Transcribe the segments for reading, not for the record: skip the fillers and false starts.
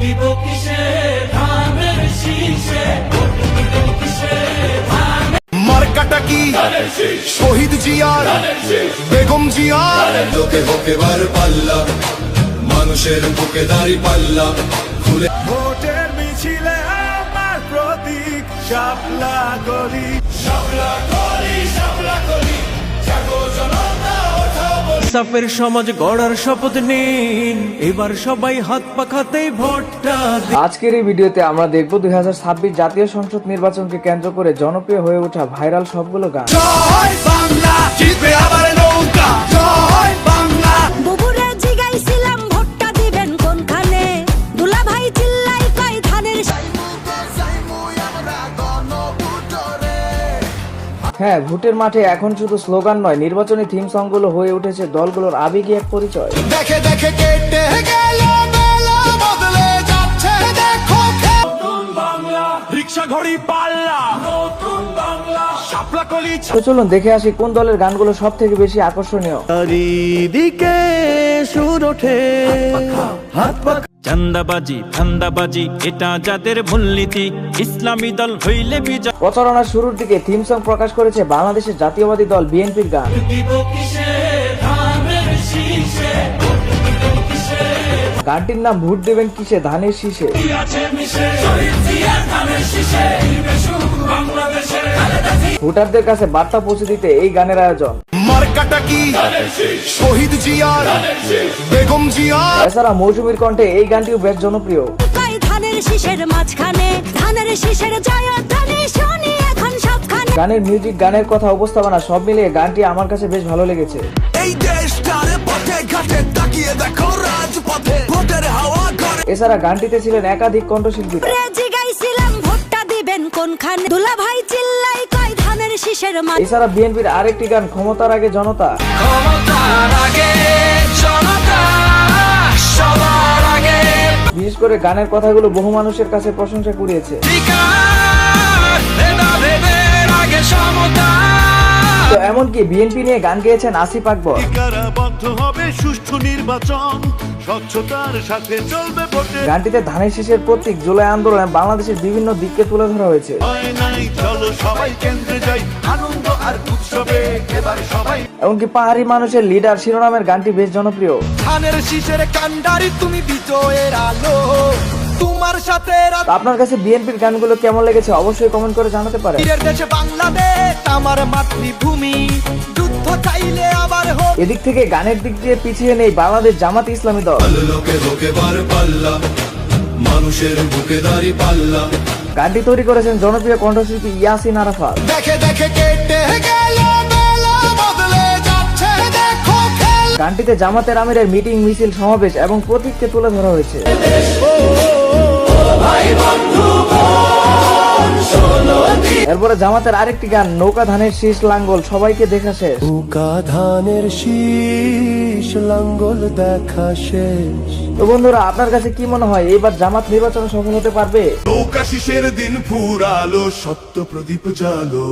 দিব কিসে ধানের শীষে, ভোট দিব কিসে ধানের মার্কাটা কি শহীদ জিয়ার বেগম জিয়ার লোকে হোকে বার পাল্লা মানুষের বুকে দাড়ি পাল্লা খুলে ভোটের মিছিলে আমার প্রতীক শাপলা গলি শাপলা কলি শাপলা কলি জাগো জনতা ওঠো বলি। ইনসাফের সমাজ গড়ার শপথ নিন, এবার সবাই হাত পাখাতেই ভোটটা দিন। আজকের এই ভিডিওতে আমরা দেখব 2026 জাতীয় সংসদ নির্বাচনকে কেন্দ্র করে জনপ্রিয় হয়ে ওঠা ভাইরাল সবগুলো গান। জয় বাংলা জিতবে আবার নৌকা, জয় বাংলা বুবুরে জিগাইছিলাম ভোটটা দিবেন কোনখানে, দুলা ভাই চিল্লাই কয় ধানের হ্যাঁ, ভোটের মাঠে এখন শুধু স্লোগান নয়, নির্বাচনী থিম সংগুলো হয়ে উঠেছে দলগুলোর আবেগী এক পরিচয়। দেখে দেখে কেটে গেল বেলা বদলে যাচ্ছে দেখো নতুন বাংলা রিক্সা ঘড়ি পাল্লা নতুন বাংলা শাপলা কলি তো চলুন দেখে আসি কোন দলের গানগুলো সব থেকে বেশি আকর্ষণীয়। চারিদিকে সুর ওঠে হাত পাখা চান্দাবাজি ধান্দাবাজি, এটা যাদের মূলনীতি, ইসলামী দল হইলে বিজয়। প্রচারণার শুরুর দিকে থিম সং প্রকাশ করেছে বাংলাদেশের জাতীয়বাদী দল বিএনপির গান। দিব কিসে ধানের শীষে, ভোট দিব কিসে গানটির নাম ভোট দেবেন কিসে ধানের শীষে। আছে মিশে শহীদ জিয়ার ধানের শীষে, দিবে সুখ বাংলাদেশে খালেদা জিয়া। ভোটারদের কাছে বার্তা পৌঁছে দিতে এই গানের আয়োজন। মার্কাটা কি শহীদ জিয়ার বেগম জিয়ার এছাড়া মৌসুমীর কণ্ঠে এই গানটিও বেশ জনপ্রিয়। কয় ধানের শীষের মাঝখানে, ধানের শীষের জয়ধ্বনি শুনি এখন সবখানে। গানের মিউজিক, গানের কথা, উপস্থাপনা সব মিলিয়ে গানটি আমার কাছে বেশ ভালো লেগেছে। এই দেশটার পথে ঘাটে তাকিয়ে দেখো রাজপথে ভোটের হাওয়া করে। এছাড়া গানটিতে ছিলেন একাধিক কণ্ঠশিল্পী। বুবুরে জিগাইছিলাম ভোটটা দিবেন কোনখানে, দুলা ভাই চিল্লাই কয় ধানের শীষের মাঝখানে। এছাড়া বিএনপির আরেকটি গান ক্ষমতার আগে জনতা। ক্ষমতার আগে জনতা সবার আগে, বিশেষ করে গানের কথাগুলো বহু মানুষের কাছে প্রশংসা কুড়িয়েছে। বিকাশ ভেদাভেদের আগে সমতা। তো এমনকি বিএনপি নিয়ে গান গেয়েছেন আসিফ আকবর। কারাবদ্ধ হবে সুষ্ঠু নির্বাচন, স্বচ্ছতার সাথে চলবে ভোটে। গানটিতে ধানের শীষের প্রতীক জুলাই আন্দোলনে বাংলাদেশের বিভিন্ন দিককে তুলে ধরা হয়েছে। হয় নাই চলো সবাই কেন্দ্রে যাই, আনন্দ আর উৎসবে এবার সবাই। এমনকি পাহাড়ি মানুষের লিডার শিরোনামের গানটি বেশ জনপ্রিয়। ধানের শীষের কান্ডারি তুমি বিজয়ের আলো, তোমার সাথে তো আপনার কাছে বিএনপির গানগুলো কেমন লেগেছে অবশ্যই কমেন্ট করে জানাতে পারেন। রাতের দেশে বাংলাদেশ আমার মাতৃভূমি, যুদ্ধ চাইলে আবার হোক। এদিক থেকে গানের দিক দিয়ে পিছিয়ে নেই বাংলাদেশ জামাত ইসলামী দল। লোকে হোকে বার পাল্লা মানুষের বুকে দাড়ি পাল্লা গানটি তৈরি করেছেন জনপ্রিয় কণ্ঠশিল্পী ইয়াসিন আরাফাত। দেখে দেখে কেটে গেল বেলা বদলে যাচ্ছে দেখো খেলা। গানটিতে জামাতের আমিরের মিটিং, মিছিল, সমাবেশ এবং প্রতীককে তুলে ধরা হয়েছে। এরপরে জামাতের আরেকটি গান নৌকা ধানের শীষ লাঙ্গল সবাইকে দেখা শেষ। নৌকা ধানের শীষ লাঙ্গল দেখা শেষ। তো বন্ধুরা, আপনার কাছে কি মনে হয় এবার জামাত নির্বাচনে সফল হতে পারবে? নৌকা শীষের দিন ফুরালো, সত্য প্রদীপ জালো।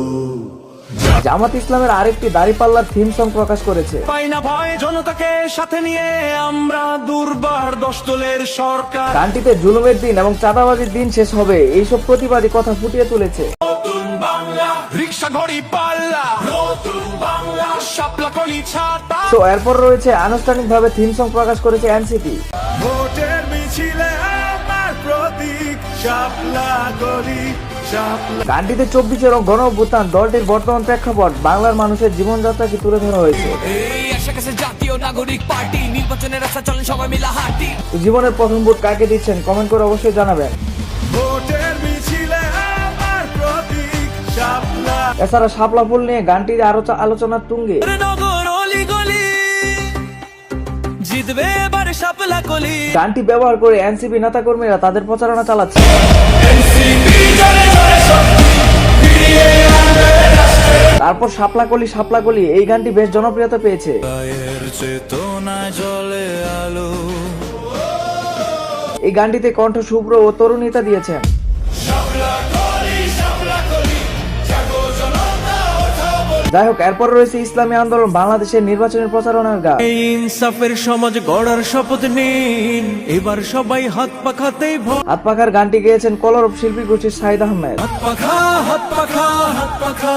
জামাত ইসলামের আরেকটি দাড়িপাল্লার থিম সং প্রকাশ করেছে। পাই না ভয় জনতাকে সাথে নিয়ে আমরা দুর্বার 10 দলের সরকার। গানটিতে জুলুমের দিন এবং চাঁদাবাজির দিন শেষ হবে এইসব প্রতিবাদী কথা ফুটিয়ে তুলেছে। নতুন বাংলা রিক্সা ঘড়ি পাল্লা নতুন বাংলা শাপলা কলি ছাতা। তো এরপর রয়েছে আনুষ্ঠানিকভাবে থিম সং প্রকাশ করেছে এনসিপি। ভোটের মিছিলে আমার প্রতীক শাপলা গলি শাপলা। গানটিতে 24 এবং গণ অভ্যুত্থান দলটির বর্তমান প্রেক্ষাপট, বাংলার মানুষের জীবনযাত্রাকে তুলে ধরা হয়েছে। এই আশা কাছে জাতীয় নাগরিক পার্টি নির্বাচনের রাস্তা চলেন সবাই মিলে হাঁটি। তো জীবনের প্রথম ভোট কাকে দিচ্ছেন কমেন্ট করে অবশ্যই জানাবেন। ভোটের মিছিলে আমার প্রতীক শাপলা। এছাড়া শাপলা ফুল নিয়ে গানটির আরো আলোচনার তুঙ্গে। নগর অলি গলি জিতবে এবার শাপলা কলি। গানটি ব্যবহার করে এনসিপি নেতাকর্মীরা তাদের প্রচারণা চালাচ্ছে। তারপর শাপলাকলি শাপলাকলি এই গানটি বেশ জনপ্রিয়তা পেয়েছে। এই গানটিতে কণ্ঠ শুভ্র ও তরুণীতা দিয়েছেন। শাপলা কলি জাগো জনতা ওঠো বলি। যাই হোক, এরপর রয়েছে ইসলামী আন্দোলন বাংলাদেশের নির্বাচনের প্রচারণার গান। এই ইনসাফের সমাজ গড়ার শপথ নিন, এবার সবাই হাত পাখাতেই ভোট। হাত পাখার গানটি গেয়েছেন কলরব শিল্পী গোষ্ঠীর সাইদ আহমেদ। হাত পাখা হাত পাখা হাত পাখা,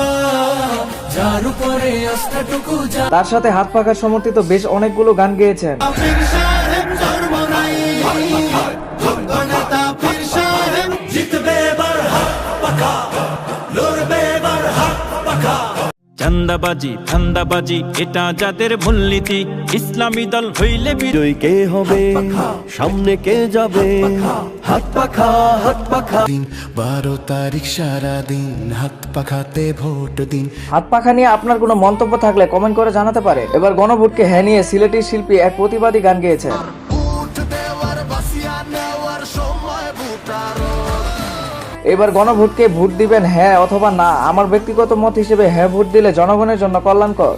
যার উপরে আস্থাটুকু যা। তার সাথে হাত পাখার সমর্থিত বেশ অনেকগুলো গান গেয়েছেন। জিতবে এবার হাত পাখা, লড়বে এবার হাত পাখা। চান্দাবাজি ধান্দাবাজি এটা যাদের মূলনীতি, ইসলামী দল হইলে বিজয় কে হবে, সামনে কে যাবে, হাত পাখা হাত পাখা। 12 তারিখ সারা দিন হাত পাখাতে ভোট দিন। হাত পাখা নিয়ে আপনার কোনো মন্তব্য থাকলে কমেন্ট করে জানাতে পারে। এবার গণভোটকে হ্যাঁ নিয়ে সিলেটি শিল্পী এক প্রতিবাদী গান গেয়েছেন। এবার গণভোটকে ভোট দিবেন হ্যাঁ অথবা না। আমার ব্যক্তিগত মত হিসেবে হ্যাঁ ভোট দিলে জনগণের জন্য কল্যাণকর।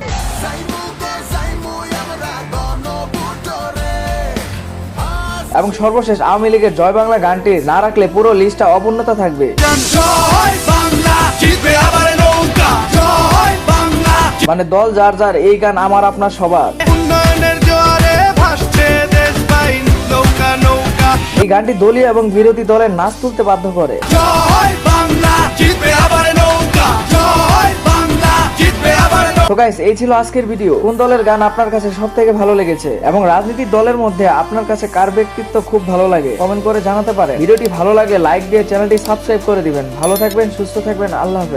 এবং সর্বশেষ আওয়ামী লীগের জয় বাংলা গানটি না রাখলে পুরো লিস্টটা অপূর্ণতা থাকবে। জয় বাংলা, জিতবে আবার নৌকা। জয় বাংলা, মানে দল যার যার, এই গান আমার আপনার সবার। উন্নয়নের জোয়ারে ভাসছে দেশ বাইন, নৌকা নৌকা। এই গানটি দলীয় এবং বিরোধী দলের নাচ তুলতে বাধ্য করে। জয় বাংলা, জিতবে আবার নৌকা। জয় বাংলা, জিতবে আবার নৌকা। তো গাইস, এই ছিল আজকের ভিডিও। কোন দলের গান আপনার কাছে সব থেকে ভালো লেগেছে এবং রাজনীতির দলের মধ্যে আপনার কাছে কার ব্যক্তিত্ব খুব ভালো লাগে কমেন্ট করে জানাতে পারেন। ভিডিওটি ভালো লাগলে লাইক দিয়ে চ্যানেলটি সাবস্ক্রাইব করে দিবেন। ভালো থাকবেন, সুস্থ থাকবেন, আল্লাহ হাফেজ।